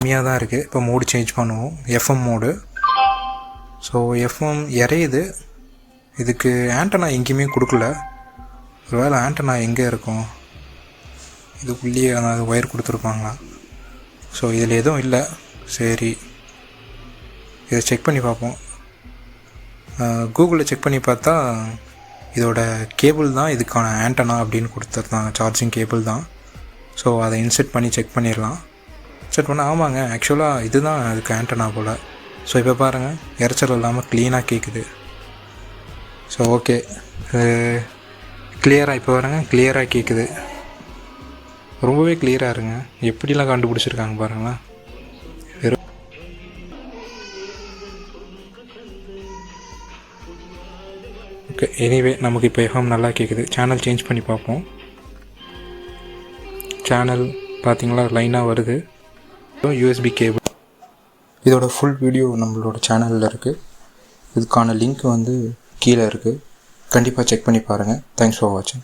கம்மியாக தான் இருக்குது. இப்போ மோடு சேஞ்ச் பண்ணுவோம், எஃப்எம் மோடு. ஸோ எஃப்எம் இறையுது. இதுக்கு ஆண்டனா எங்கேயுமே கொடுக்கல. ஒரு வேளை ஆண்டனா எங்கே இருக்கும், இதுக்குள்ளேயே அதாவது ஒயர் கொடுத்துருப்பாங்களா? ஸோ இதில் எதுவும் இல்லை. சரி, இதை செக் பண்ணி பார்ப்போம். கூகுளில் செக் பண்ணி பார்த்தா இதோட கேபிள் தான் இதுக்கான ஆண்டனா அப்படின்னு கொடுத்துருந்தாங்க, சார்ஜிங் கேபிள் தான். ஸோ அதை இன்செர்ட் பண்ணி செக் பண்ணிடலாம். செக் பண்ணால் ஆமாங்க, ஆக்சுவலாக இதுதான் அதுக்கு ஆண்டனா போல். ஸோ இப்போ பாருங்கள், இறைச்சல் இல்லாமல் க்ளீனாக கேட்குது. ஸோ ஓகே, கிளியராக இப்போ பாருங்க, கிளியராக கேட்குது. ரொம்பவே கிளியராக இருங்க. எப்படிலாம் கண்டுபிடிச்சிருக்காங்க பாருங்களேன். ஓகே, எனிவே நமக்கு இப்போ எஃப்எம் நல்லா கேட்குது. சேனல் சேஞ்ச் பண்ணி பார்ப்போம். சேனல் பார்த்தீங்களா, லைனாக வருது. USB cable. இதோட ஃபுல் வீடியோ நம்மளோட சேனலில் இருக்குது. இதுக்கான லிங்க் வந்து கீழே இருக்குது. கண்டிப்பாக செக் பண்ணி பாருங்கள். தேங்க்ஸ் ஃபார் வாட்சிங்.